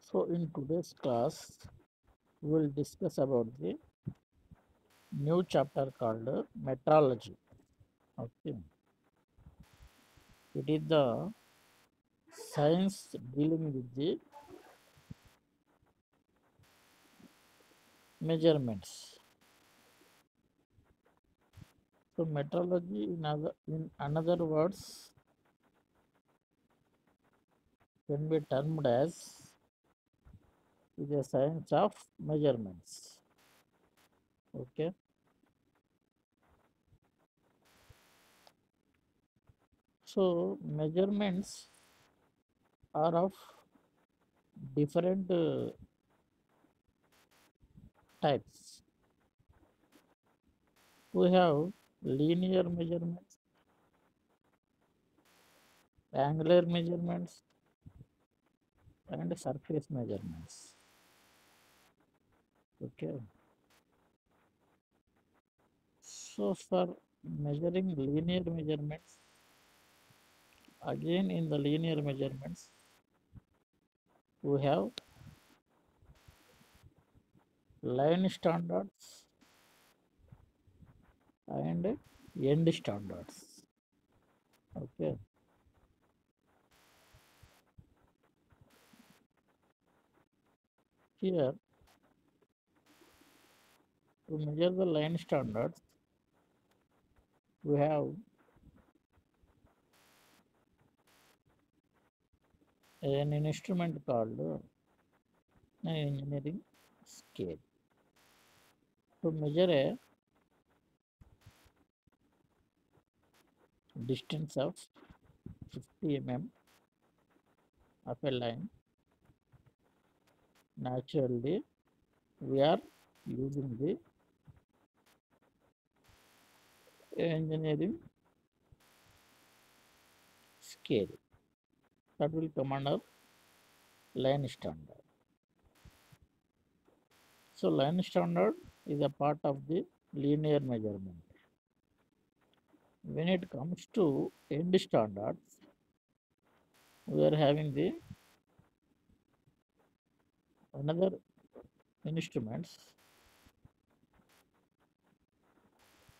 So in today's class, we will discuss about the new chapter called metrology. Okay, it is the science dealing with the measurements. So metrology, in another words, can be termed as is a science of measurements. Okay, so measurements are of different types. We have linear measurements, angular measurements, and surface measurements. Okay, so for measuring linear measurements, again in the linear measurements, we have line standards and end standards. Okay, here to measure the line standards, we have an instrument called an engineering scale. To measure a distance of 50 mm of a line, naturally we are using the engineering scale that will come under line standard. So line standard is a part of the linear measurement. When it comes to end standards, we are having the another instruments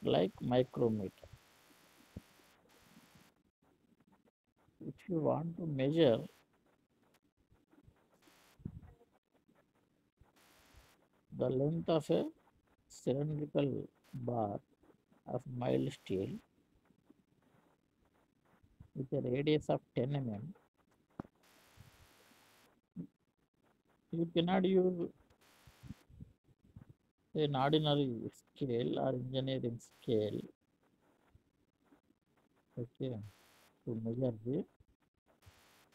like micrometer. If you want to measure the length of a cylindrical bar of mild steel with a radius of 10 mm, you cannot use an ordinary scale or engineering scale, okay, to measure the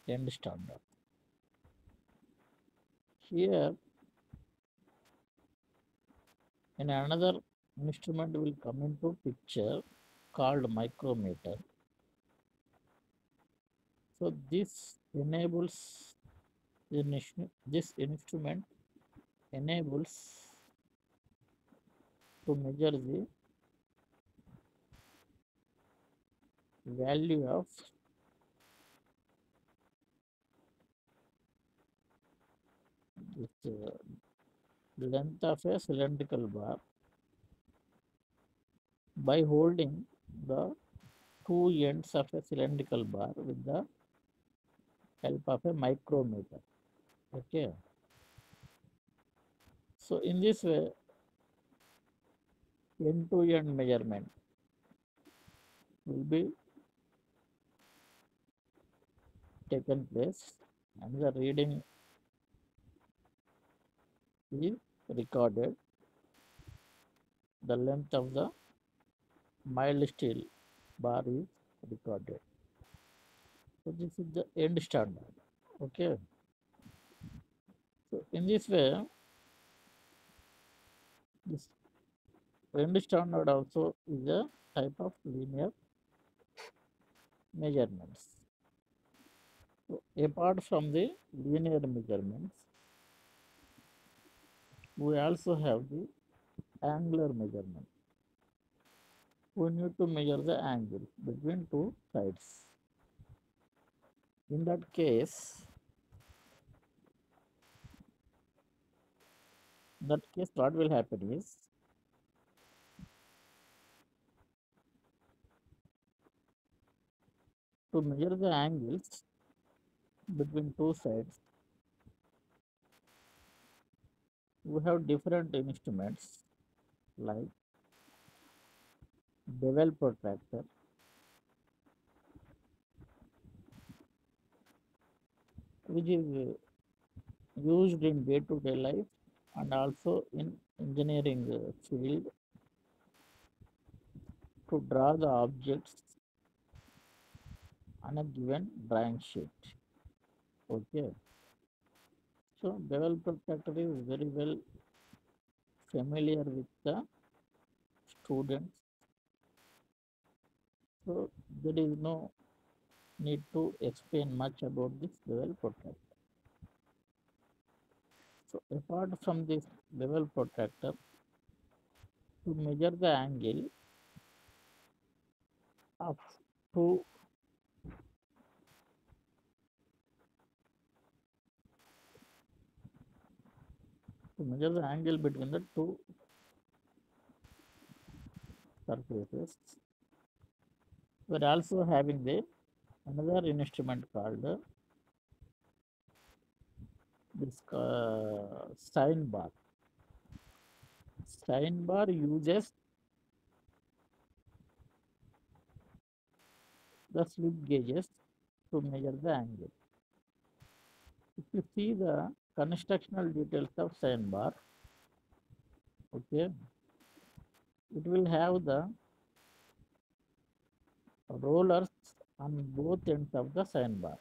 end standard. Here, in another instrument will come into picture called micrometer. So this instrument enables to measure the value of this length of a cylindrical bar by holding the two ends of a cylindrical bar with the help of a micrometer. Okay, so in this way, end to end measurement will be taken place and the reading is recorded. The length of the mild steel bar is recorded. So this is the end standard. Okay, so in this way, this end standard also is a type of linear measurements. So apart from the linear measurements, we also have the angular measurement. We need to measure the angle between two sides. In that case, that case what will happen is to measure the angles between two sides, we have different instruments like bevel protractor, which is used in day-to-day life and also in engineering field to draw the objects on a given drawing sheet. Okay, so bevel protractor is very well familiar with the students, so there is no need to explain much about this bevel protractor. So apart from this bevel protractor, to measure the angle of two to measure the angle between the two surfaces, we're also having the another instrument called this sine bar. Sine bar uses the slip gauges to measure the angle. If you see the constructional details of sine bar, okay, it will have the rollers on both ends of the sine bar.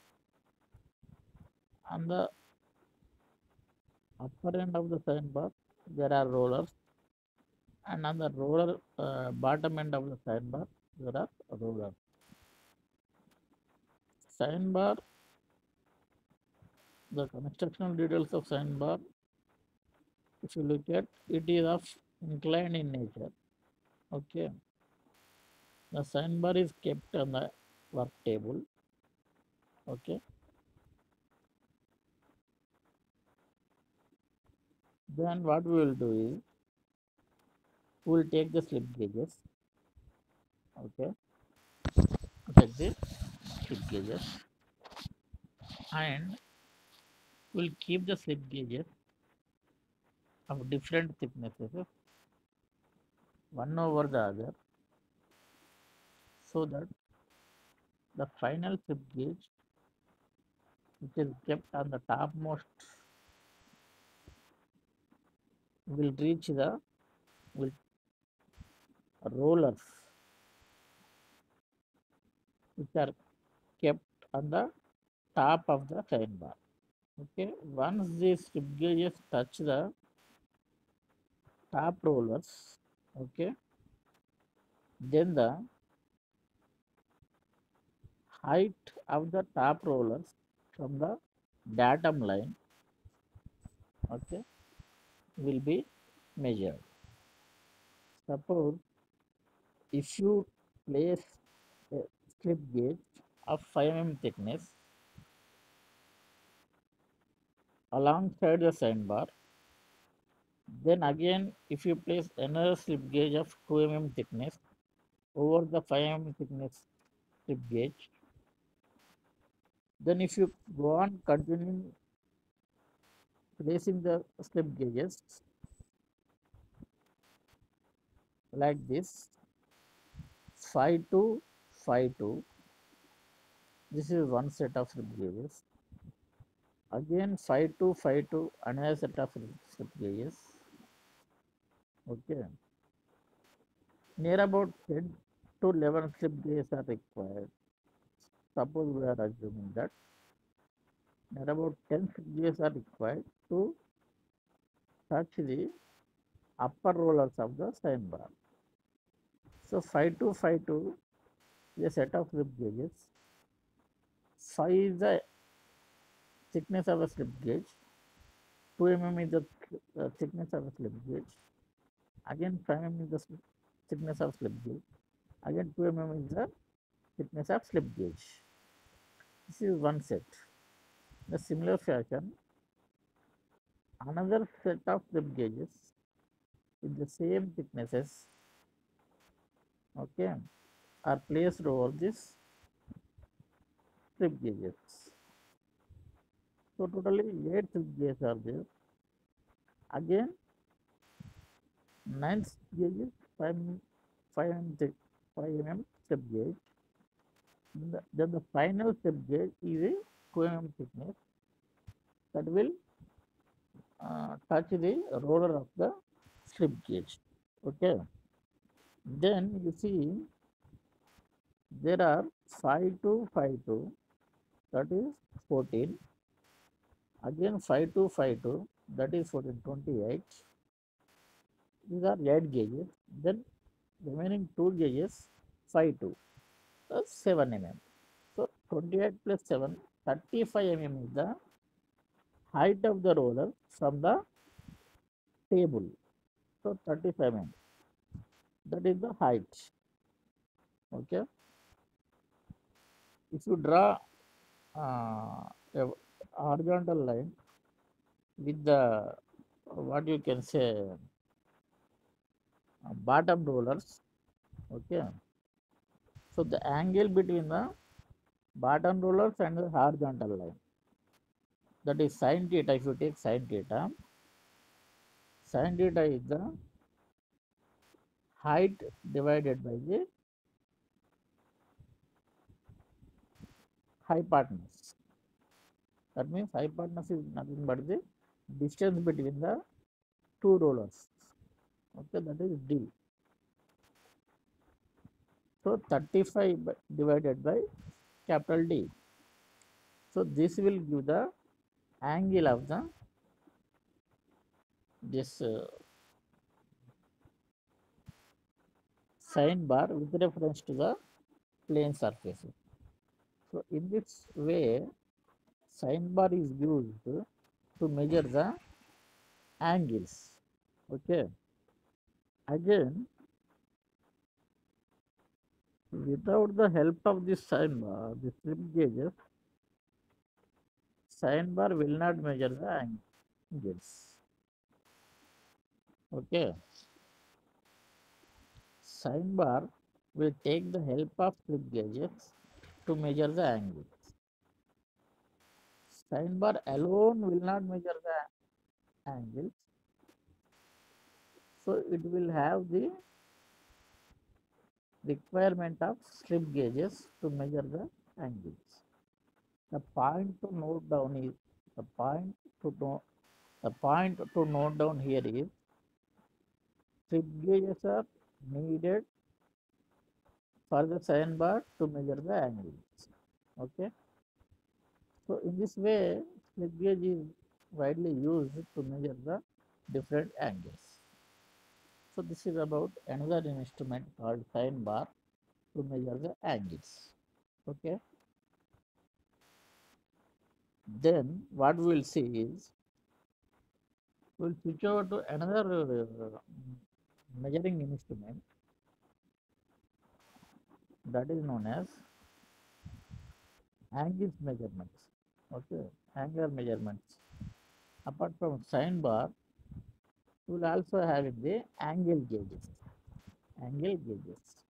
On the upper end of the sine bar, there are rollers, and on the roller bottom end of the sine bar, there are rollers. Sine bar, the constructional details of sine bar, if you look at it is of inclined in nature. Okay, the sine bar is kept on the work table. Okay, then what we will do is we will take the slip gauges. Okay, take the slip gauges and we'll keep the slip gauges of different thicknesses one over the other, so that the final slip gauge, which is kept on the topmost, will reach the will rollers which are kept on the top of the sine bar. Okay, once these slip gauges touch the top rollers, okay, then the height of the top rollers from the datum line, okay, will be measured. Suppose if you place a slip gauge of 5 mm thickness alongside the sine bar, then again if you place another slip gauge of 2 mm thickness over the 5 mm thickness slip gauge, then if you go on continuing placing the slip gauges like this, 5 to 5 to, this is one set of slip gauges, again 5 to 5 to another set of slip gauges. Okay, near about 10 to 11 slip gauges are required. Suppose we are assuming that near about 10 slip gauges are required to touch the upper rollers of the sine bar. So 5 to 5 to is a set of slip gauges. 5 is the thickness of a slip gauge. 2 mm is the thickness of a slip gauge. Again 5 mm is the thickness of slip gauge. Again 2 mm is the thickness of slip gauge. This is one set. In a similar fashion, another set of slip gauges with the same thicknesses, okay, are placed over this slip gauges. So totally 8 slip gauges are there. Again, 9 slip gauges, 5, 5 mm, 5 mm slip gauge. Then the final slip gauge is a 2 mm thickness that will touch the roller of the slip gauge. Okay. Then you see there are 5 to 5 to, that is 14. Again 5 to 5 to, that is 14, 28. These are 8 gauges. Then remaining 2 gauges 5 to, that's 7 mm. So 28 plus 7, 35 mm is the height of the roller from the table. So 35 mm, that is the height. Okay. If you draw a horizontal line with the what you can say bottom rollers, okay, so the angle between the bottom rollers and the horizontal line, that is sin theta. If you take sin theta is the height divided by the hypotenuse. That means hypotenuse is nothing but the distance between the two rollers, okay, that is d. So 35 divided by capital D. So this will give the angle of the this sine bar with reference to the plane surfaces. So in this way, sine bar is used to measure the angles. Okay. Again, without the help of this sine bar, the slip gauges, sine bar will not measure the angles. Okay. Sine bar will take the help of slip gauges to measure the angle. Sine bar alone will not measure the angles, so it will have the requirement of slip gauges to measure the angles. The point to note down is the point to know the point to note down here is slip gauges are needed for the sine bar to measure the angles. Okay. So in this way, slip gauge is widely used to measure the different angles. So this is about another instrument called sine bar to measure the angles. Okay. Then what we will see is we will switch over to another measuring instrument that is known as angles measurements. Okay, angular measurements. Apart from sine bar, we will also have the angle gauges. Angle gauges.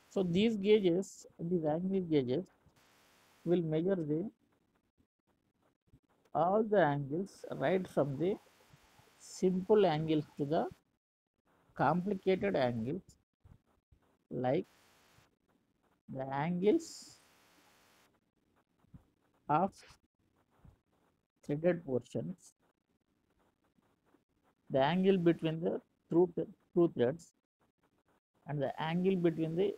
So these angle gauges will measure all the angles right from the simple angles to the complicated angles, like the angles of threaded portions, the angle between the two threads, and the angle between the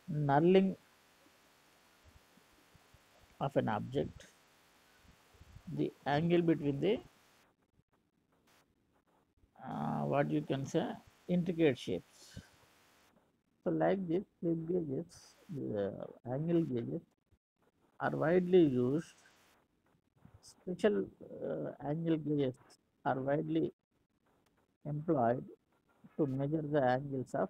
knurling of an object, the angle between the what you can say intricate shapes. So like this, slip gauges, the angle gauges are widely used. Special angle gauges are widely employed to measure the angles of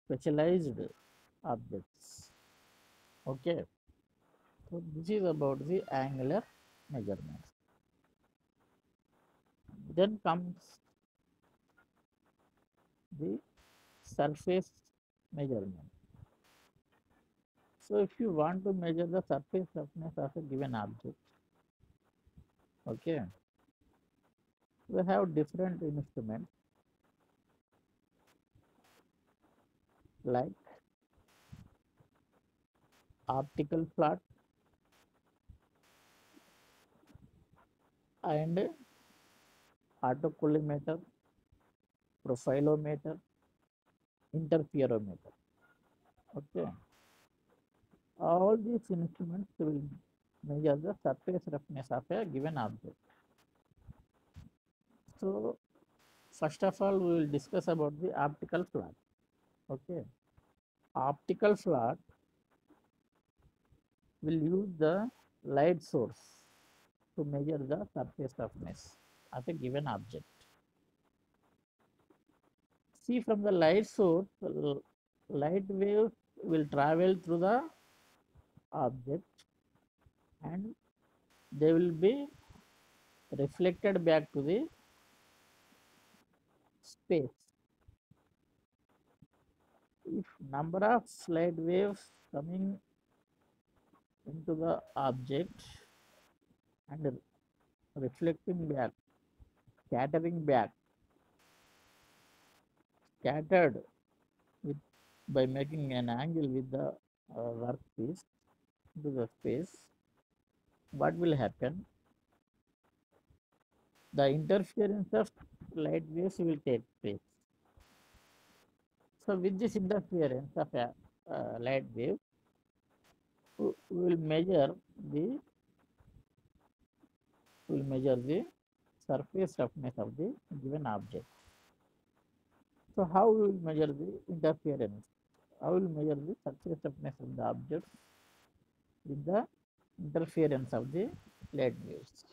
specialized objects. Okay, so this is about the angular measurements. Then comes the surface measurement. So if you want to measure the surface roughness of a given object, okay, we have different instruments like optical flat and autocollimator, profilometer, interferometer. Okay, all these instruments will measure the surface roughness of a given object. So first of all, we will discuss about the optical flat. Okay, optical flat will use the light source to measure the surface roughness of a given object. See, from the light source, light waves will travel through the object and they will be reflected back to the space. If number of light waves coming into the object and reflecting back, scattering back, scattered with by making an angle with the workpiece to the space, what will happen? The interference of light waves will take place. So with this interference of a light wave, we will measure the surface roughness of the given object. So how we will measure the interference? How we will measure the surface roughness of the object with the interference of the light waves?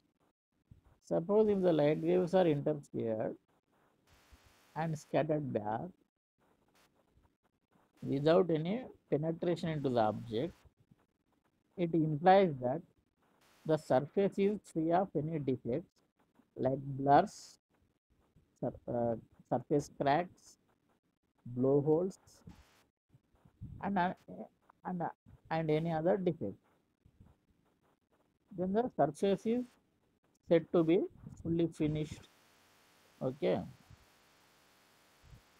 Suppose if the light waves are interfered and scattered back without any penetration into the object, it implies that the surface is free of any defects like blurs, sur surface cracks, blowholes, and and and any other defect. Then the surface is said to be fully finished. Okay.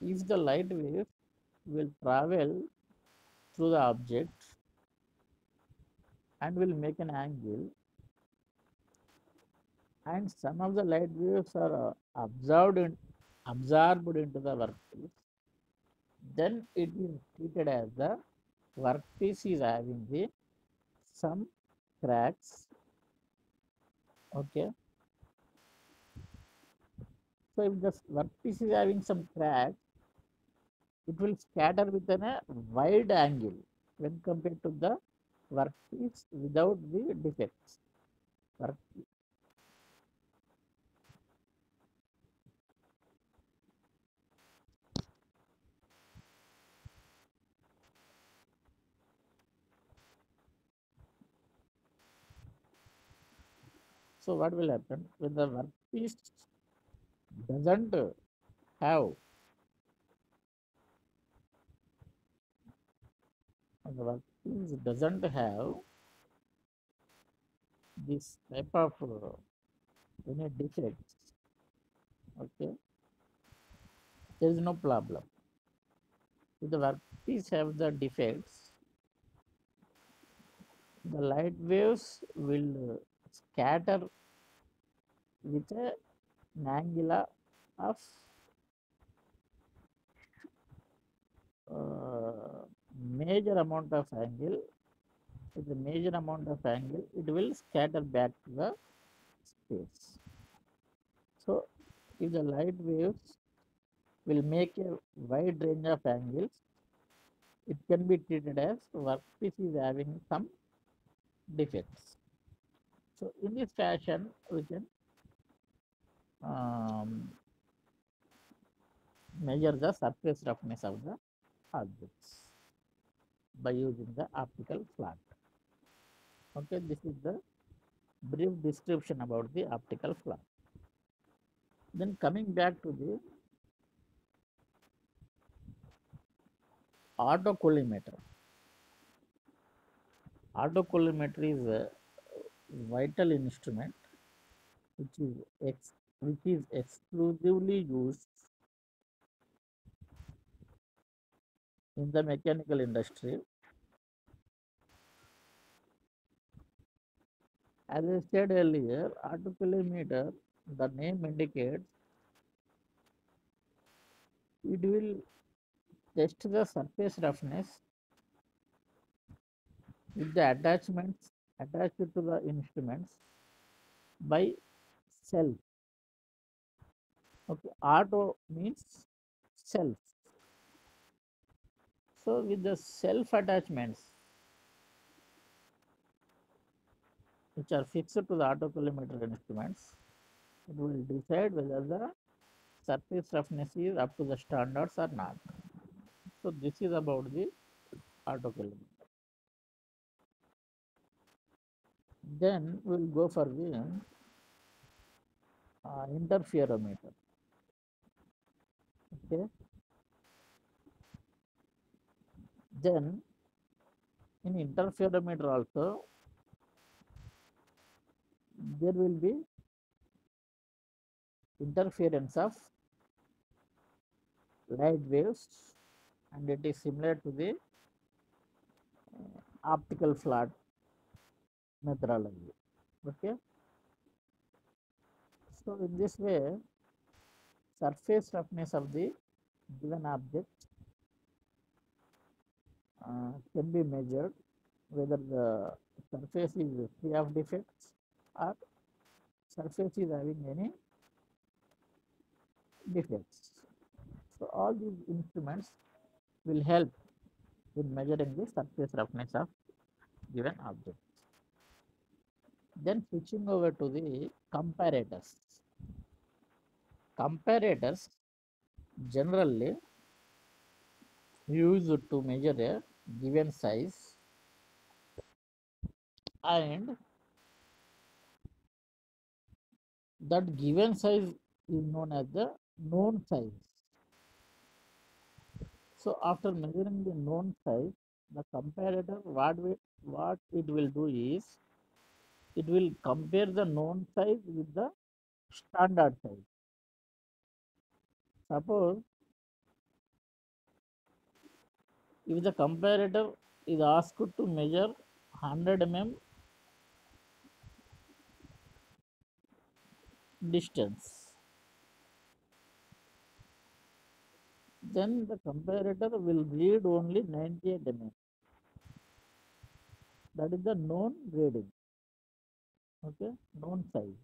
If the light wave will travel through the object and will make an angle, and some of the light waves are absorbed into the workpiece, then it is treated as the workpiece is having the some cracks. Okay, so if the workpiece is having some cracks, it will scatter within a wide angle when compared to the workpiece without the defects. Work, so what will happen when the workpiece doesn't have the workpiece doesn't have this type of any defects? Okay, there is no problem. If the workpiece have the defects, the light waves will scatter with an angle of uh, major amount of angle. With a major amount of angle, it will scatter back to the space. So, if the light waves will make a wide range of angles, it can be treated as workpiece is having some defects. So, in this fashion, we can um, measure the surface roughness of the objects by using the optical flat. Okay, this is the brief description about the optical flaw. Then coming back to the autocollimator. Autocollimator is a vital instrument which is which is exclusively used in the mechanical industry. As I said earlier, autocollimator, the name indicates, it will test the surface roughness with the attachments attached to the instruments by self. Okay, auto means self. So with the self attachments which are fixed to the autocollimator instruments, it will decide whether the surface roughness is up to the standards or not. So this is about the autocollimator. Then we'll go for the interferometer. Okay. Then in interferometer also there will be interference of light waves, and it is similar to the optical flat methodology. Okay. So in this way, surface roughness of the given object can be measured, whether the surface is free of defects or surface is having any defects. So all these instruments will help in measuring the surface roughness of given object. Then switching over to the comparators. Comparators generally used to measure a given size, and that given size is known as the known size. So after measuring the known size, the comparator what it will do is it will compare the known size with the standard size. Suppose if the comparator is asked to measure 100 mm distance, then the comparator will read only 98 mm. That is the known reading. Okay, known size.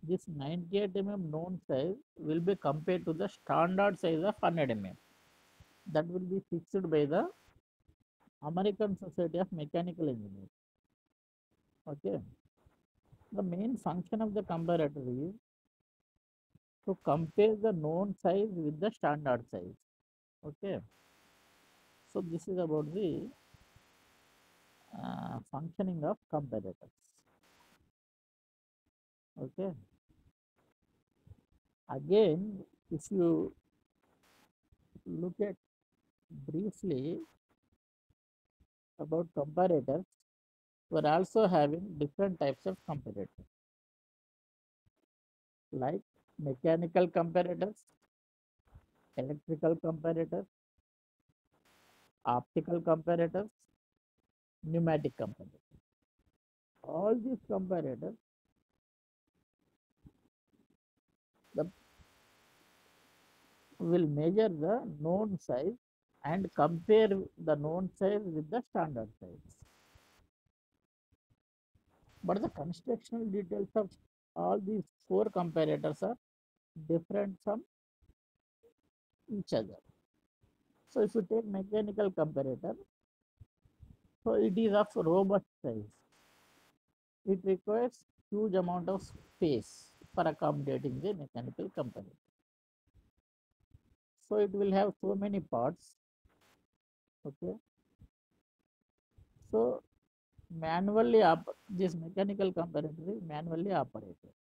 This 98 mm known size will be compared to the standard size of 100 mm. That will be fixed by the American Society of Mechanical Engineers. Okay. The main function of the comparator is to compare the known size with the standard size. Okay. So this is about the functioning of comparators. Okay. Again, if you look at briefly about comparators, we're also having different types of comparators like mechanical comparators, electrical comparators, optical comparators, pneumatic comparators. All these comparators, the, will measure the known size and compare the known size with the standard size. But the constructional details of all these four comparators are different from each other. So if you take mechanical comparator, so it is of robust size. It requires huge amount of space for accommodating the mechanical comparator. So it will have so many parts. Okay. So manually this mechanical comparator is manually operated,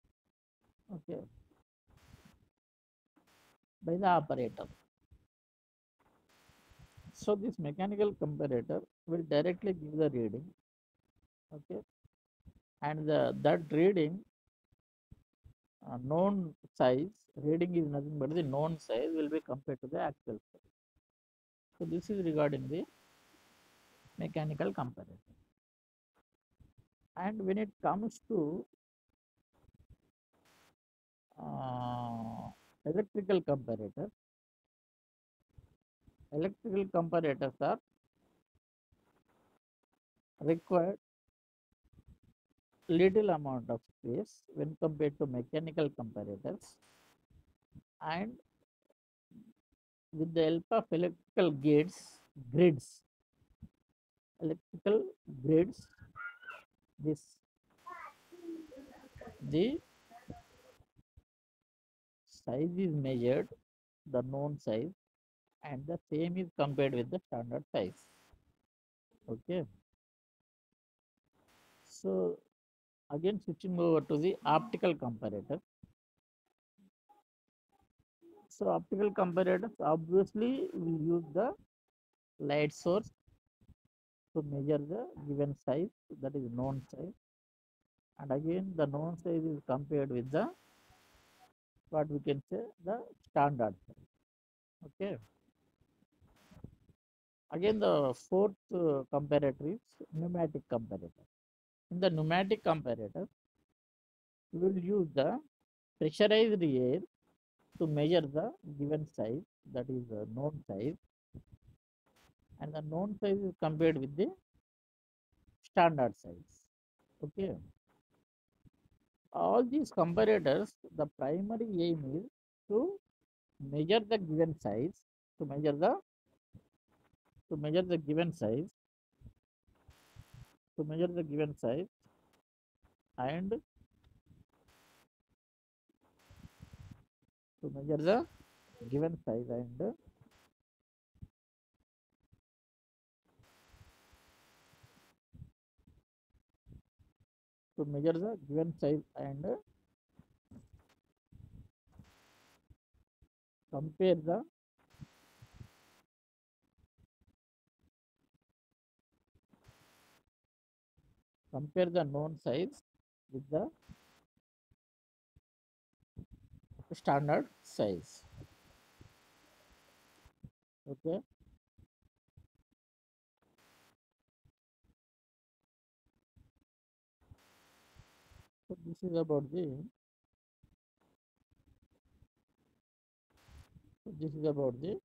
okay, by the operator. So this mechanical comparator will directly give the reading, okay, and that reading, known size, reading is nothing but the known size will be compared to the actual size. So this is regarding the mechanical comparator. And when it comes to electrical comparator, electrical comparators are required little amount of space when compared to mechanical comparators, and with the help of electrical grids, electrical grids, this the size is measured, the known size, and the same is compared with the standard size. Okay. So again switching over to the optical comparator. So optical comparators obviously will use the light source to measure the given size, that is known size, and again the known size is compared with the, what we can say, the standard size. Okay. Again the fourth comparator is pneumatic comparator. In the pneumatic comparator, we will use the pressurized air to measure the given size, that is the known size, and the known size is compared with the standard size. Okay. All these comparators, the primary aim is to measure the given size, to measure the given size, to measure the given size, and to measure the given size, and to measure the given size and compare the known size with the standard size. Okay. So this is about the, this is about the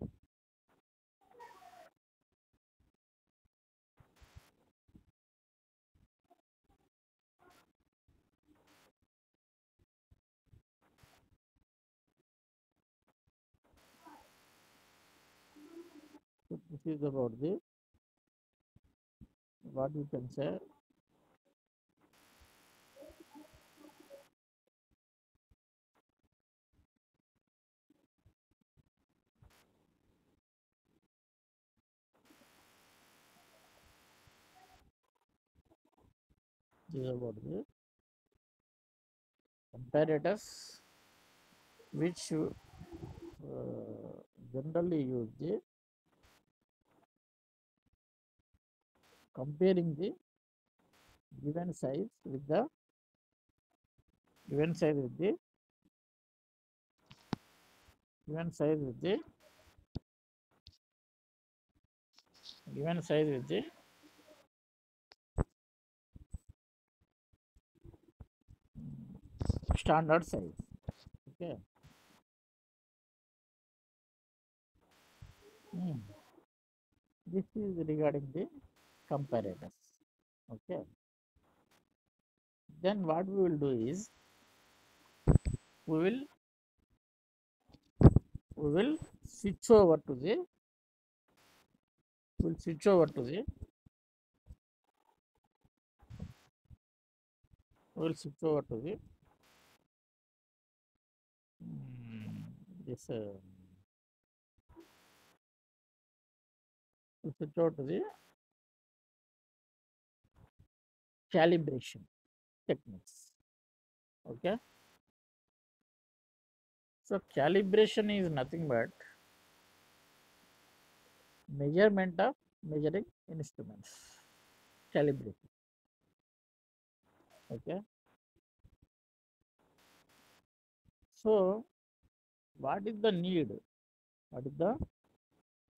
this is about the, what you can say, this is about the comparators which generally use the comparing the given size with the given size with the given size with the given size with the standard size. Okay. Hmm. This is regarding the comparators. Okay. Then what we will do is we will we will switch over to the we'll switch over to the we'll switch over to the mm, this we'll switch over to the calibration techniques. Okay, so calibration is nothing but measurement of measuring instruments. Calibration. Okay, so what is the need? What is the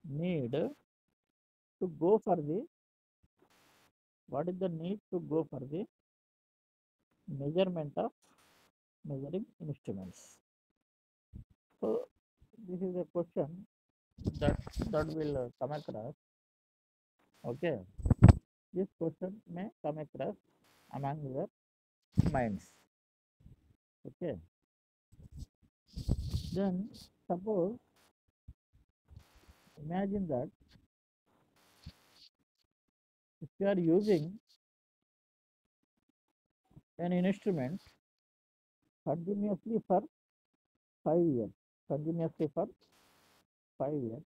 need to go for the what is the need to go for the measurement of measuring instruments? So this is a question that will come across. Okay, this question may come across among your minds. Okay, then suppose imagine that if you are using an instrument continuously for 5 years, continuously for 5 years,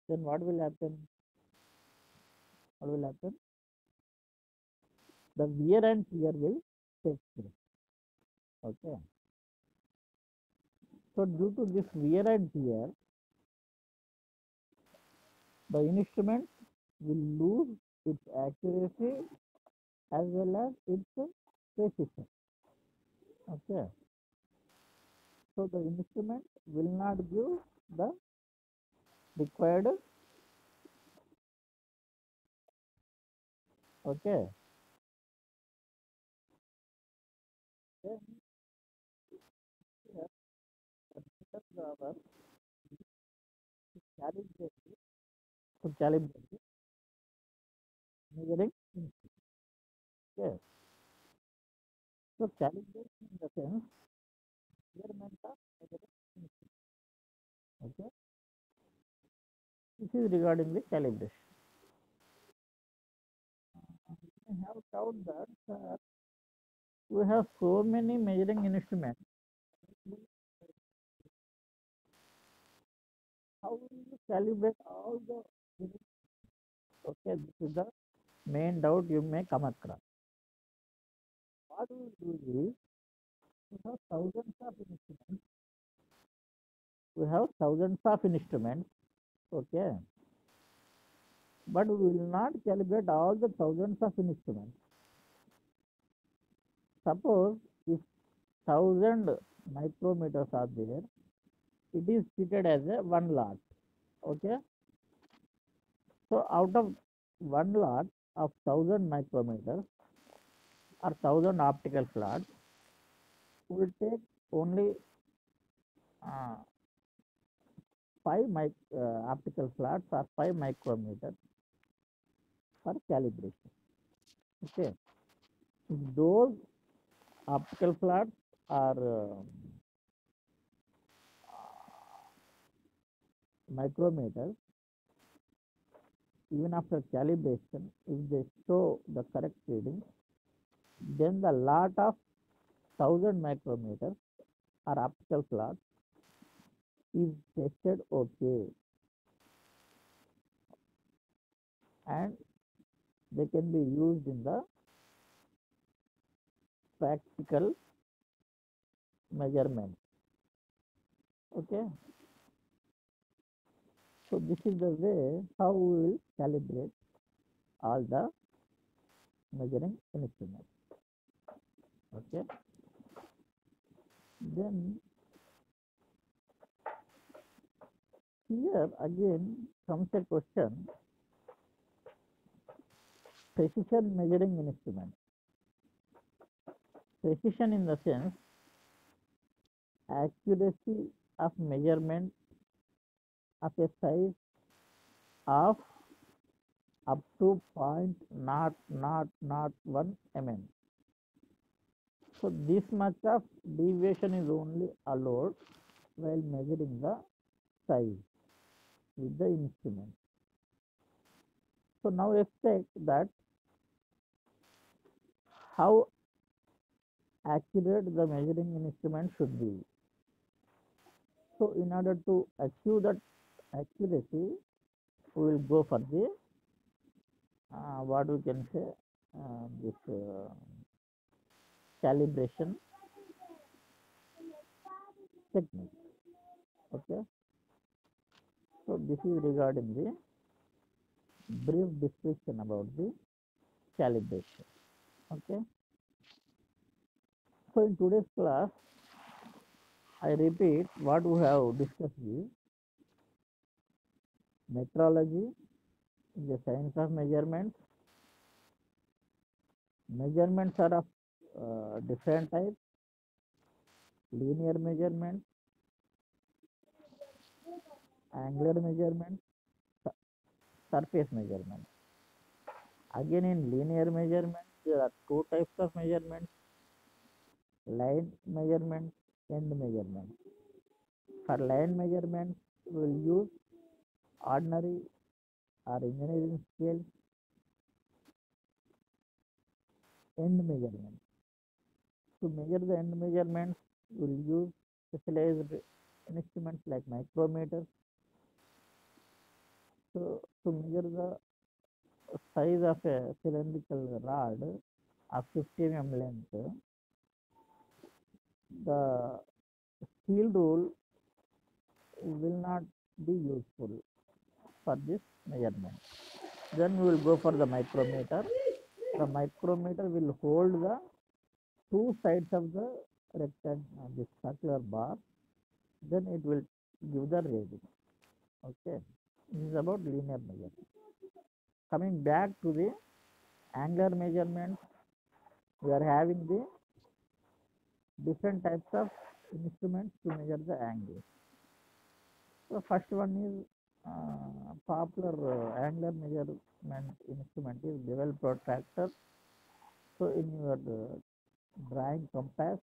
then what will happen? What will happen? The wear and tear will take place. Okay. So due to this wear and tear, the instrument will lose its accuracy as well as its precision. Okay. So the instrument will not give the required. Okay. Then here, consider our calibrate, to calibrate measuring instrument. Okay. So calibration in the sense measurement of measuring instrument. Okay. This is regarding the calibration. We have found that we have so many measuring instruments. How will you calibrate all the? Okay, this is the main doubt you may come across. What we do is we have thousands of instruments. We have thousands of instruments. Okay, but we will not calibrate all the thousands of instruments. Suppose if 1,000 micrometers are there, it is treated as a one lot. Okay, so out of one lot of 1,000 micrometers or 1,000 optical slots, we will take only uh, optical slots or 5 micrometers for calibration. Okay, those optical slots are micrometers. Even after calibration, if they show the correct reading, then the lot of 1,000 micrometers or optical slots is tested okay, and they can be used in the practical measurement. Okay, so this is the way how we will calibrate all the measuring instruments. Okay, then here again comes a question: precision measuring instrument. Precision in the sense accuracy of measurement of a size of up to 0.0001 mm. So this much of deviation is only allowed while measuring the size with the instrument. So now expect that how accurate the measuring instrument should be. So in order to achieve that accuracy, we will go for the what we can say this calibration technique. Okay, so this is regarding the brief description about the calibration. Okay, so in today's class, I repeat what we have discussed is metrology is the science of measurements. Measurements are of different types: linear measurements, angular measurements, surface measurements. Again, in linear measurements, there are two types of measurements: line measurements, end measurements. For line measurements, we will use ordinary or engineering scale. End measurements. To measure the end measurements, we will use specialized instruments like micrometers. So, to measure the size of a cylindrical rod of 50 mm length, the steel rule will not be useful for this measurement. Then we will go for the micrometer. The micrometer will hold the two sides of the rectangle, this circular bar. Then it will give the reading. Okay, this is about linear measurement. Coming back to the angular measurements, we are having the different types of instruments to measure the angle. So first one is popular angular measurement instrument is bevel protractor. So in your drawing compass,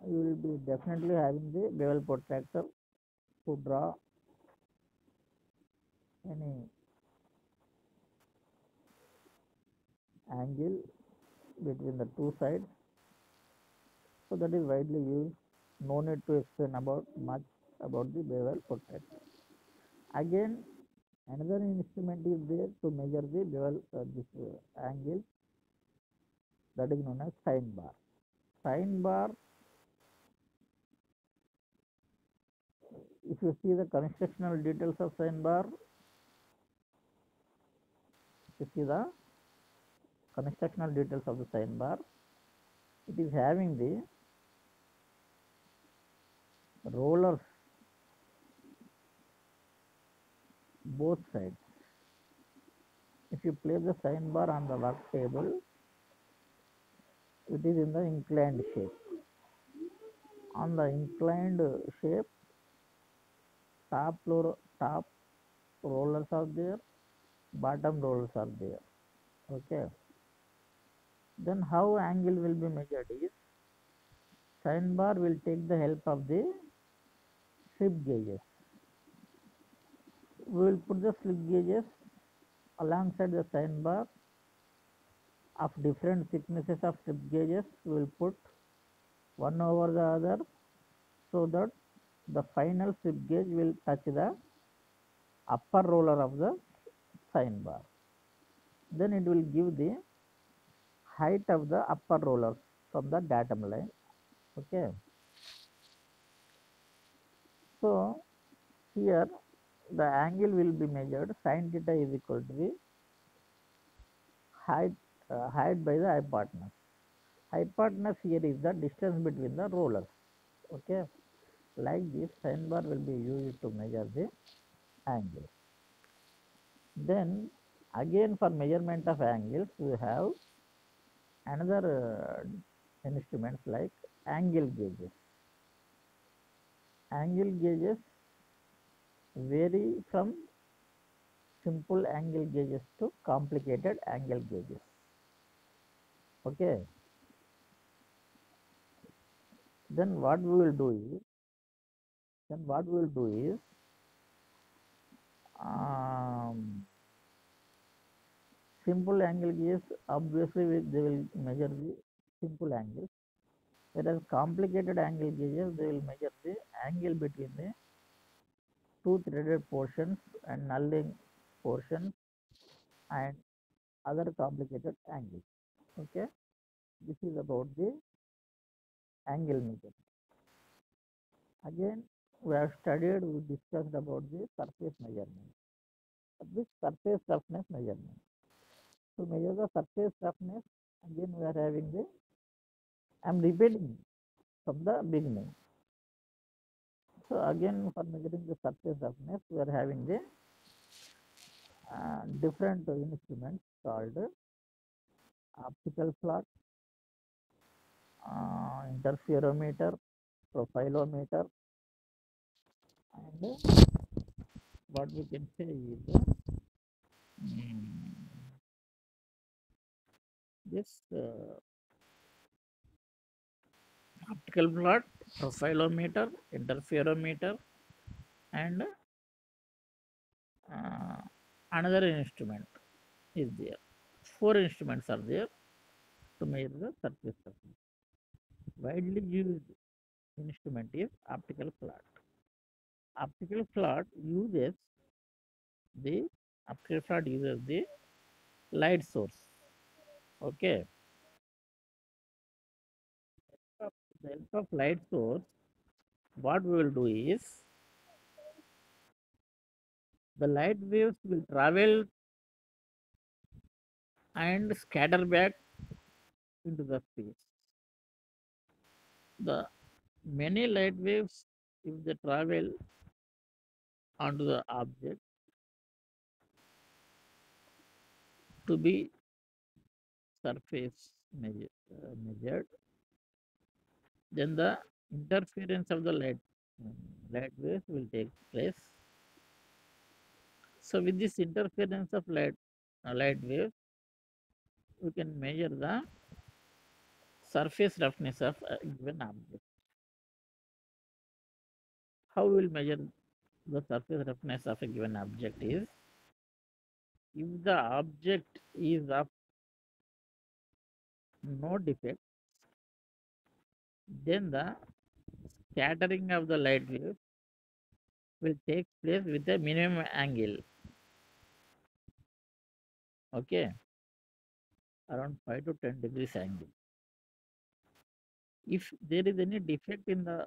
you will be definitely having the bevel protractor to draw any angle between the two sides. So that is widely used. No need to explain about much about the bevel protractor. Again, another instrument is there to measure the bevel this angle, that is known as sine bar. Sine bar, if you see the constructional details of sine bar, if you see the constructional details of the sine bar, it is having the rollers both sides. If you place the sine bar on the work table, it is in the inclined shape. On the inclined shape, top rollers are there, bottom rollers are there. Okay. Then how angle will be measured is sine bar will take the help of the slip gauges. We will put the slip gauges alongside the sine bar of different thicknesses of slip gauges. We will put one over the other so that the final slip gauge will touch the upper roller of the sine bar. Then it will give the height of the upper roller from the datum line. Okay. So here the angle will be measured. Sin theta is equal to the height by the hypotenuse. Hypotenuse here is the distance between the rollers. Okay. Like this, sine bar will be used to measure the angle. Then again for measurement of angles, we have another instruments like angle gauges. Angle gauges vary from simple angle gauges to complicated angle gauges. Okay. Then what we will do is, simple angle gauges obviously they will measure the simple angles, whereas complicated angle gauges they will measure the angle between the two threaded portions and nulling portions and other complicated angles. Okay, this is about the angle measurement. Again, we have studied, we discussed about the surface measurement. This surface roughness measurement. To measure the surface roughness, again we are having the, I am repeating from the beginning. So again, for measuring the surface roughness, we are having the different instruments called optical plot, interferometer, profilometer, and what we can say is this optical plot, profilometer, interferometer, and uh, another instrument is there. Four instruments are there to measure the surface roughness. Widely used instrument is optical plot. Optical plot uses the optical plot uses the light source. Okay, with the help of light source, what we will do is the light waves will travel and scatter back into the space. The many light waves, if they travel onto the object to be surface measured, then the interference of the light waves will take place. So with this interference of light wave, we can measure the surface roughness of a given object. How we will measure the surface roughness of a given object is, if the object is of no defect, then the scattering of the light wave will take place with a minimum angle. Okay, around 5 to 10 degrees angle. If there is any defect in the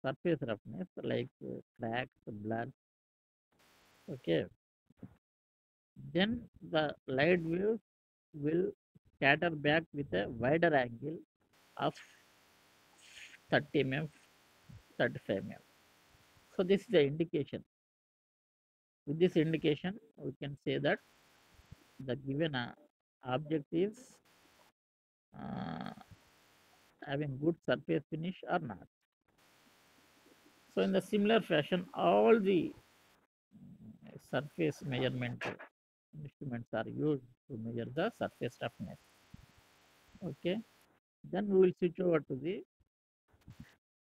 surface roughness, like cracks, blur, okay, then the light waves will scatter back with a wider angle of 30 mm, 35 mm. So this is the indication. With this indication, we can say that the given object is uh, having good surface finish or not. So in the similar fashion, all the surface measurement instruments are used to measure the surface roughness. Okay, then we will switch over to the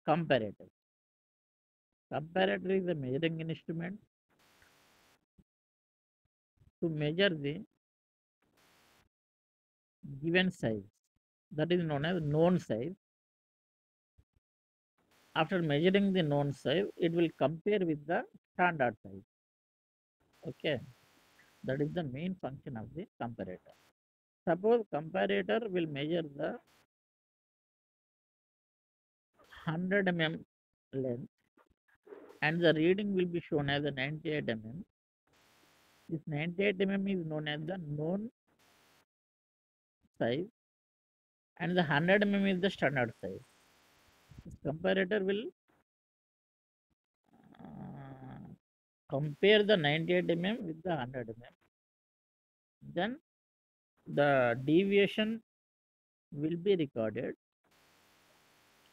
comparator. Comparator is a measuring instrument to measure the given size, that is known as known size. After measuring the known size, it will compare with the standard size. Okay, that is the main function of the comparator. Suppose comparator will measure the 100 mm length and the reading will be shown as a 98 mm. This 98 mm is known as the known size and the 100 mm is the standard size. This comparator will uh, compare the 98 mm with the 100 mm. Then the deviation will be recorded.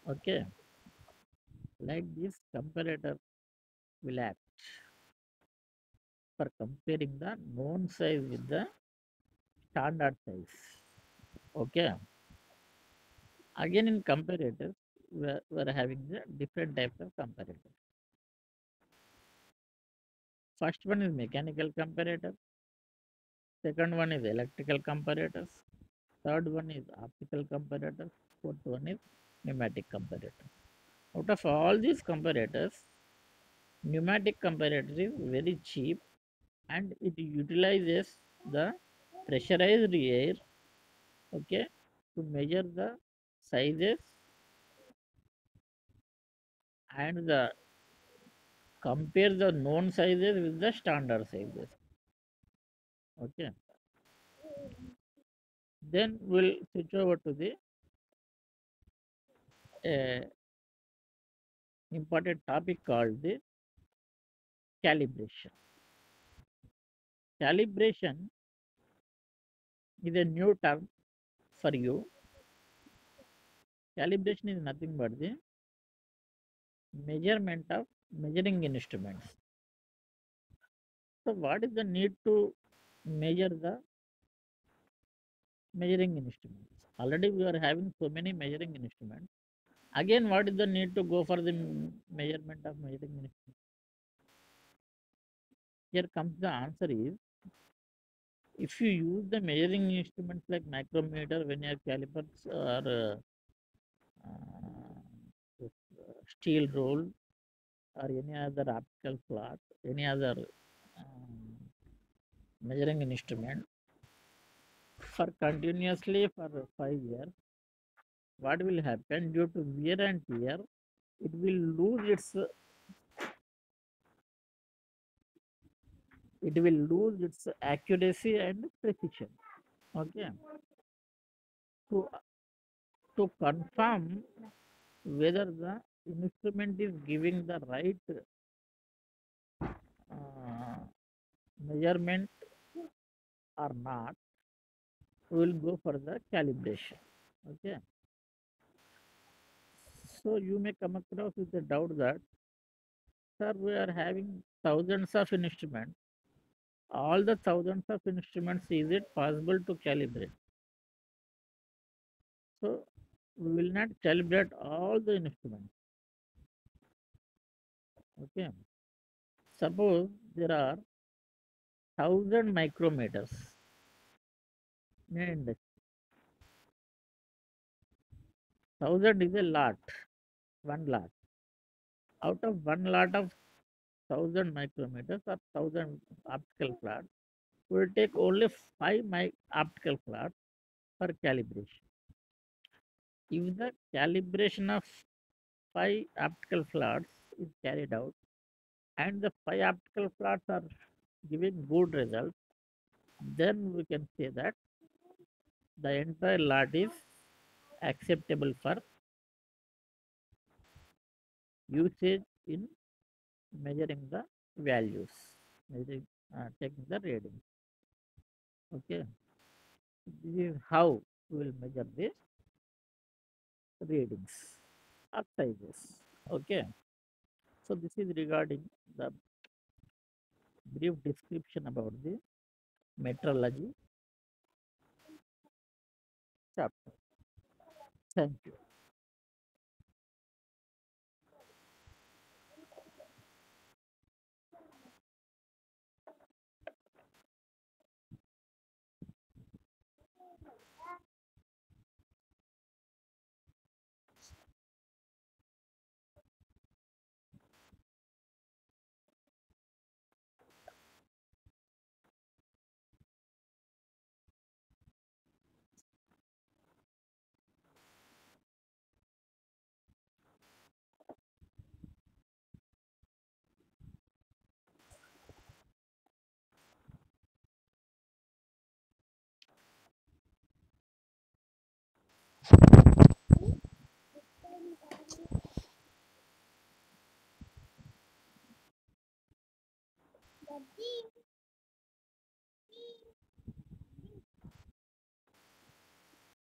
Okay, like this comparator will act for comparing the known size with the standard size. Okay, again in comparators, we are having the different types of comparators. First one is mechanical comparator, second one is electrical comparators, third one is optical comparators, fourth one is pneumatic comparator. Out of all these comparators, pneumatic comparator is very cheap and it utilizes the pressurized air, okay, to measure the sizes and the compare the known sizes with the standard sizes. Okay, then we'll switch over to the uh, important topic called the calibration. Calibration is a new term for you. Calibration is nothing but the measurement of measuring instruments. So, what is the need to measure the measuring instruments? Already we are having so many measuring instruments. Again, what is the need to go for the measurement of measuring instruments? Here comes the answer is, if you use the measuring instruments like micrometer, vernier calipers, or this, steel rule, or any other optical cloth, any other um, measuring instrument for continuously for 5 years, what will happen due to wear and tear? It will lose its accuracy and precision. Okay, to confirm whether the instrument is giving the right uh, measurement or not, we will go for the calibration. Okay, so you may come across with the doubt that, sir, we are having thousands of instruments. All the thousands of instruments, is it possible to calibrate? So we will not calibrate all the instruments. Okay. Suppose there are 1,000 micrometers in an industry. 1,000 is a lot, one lot. Out of one lot of 1,000 micrometers or 1,000 optical flags, we will take only five optical flags for calibration. If the calibration of five optical flags is carried out and the five optical flags are giving good results, then we can say that the entire lot is acceptable for usage in measuring the values, measuring, taking the reading. Okay, this is how we will measure the readings or sizes. Okay, so this is regarding the brief description about the metrology chapter. Thank you.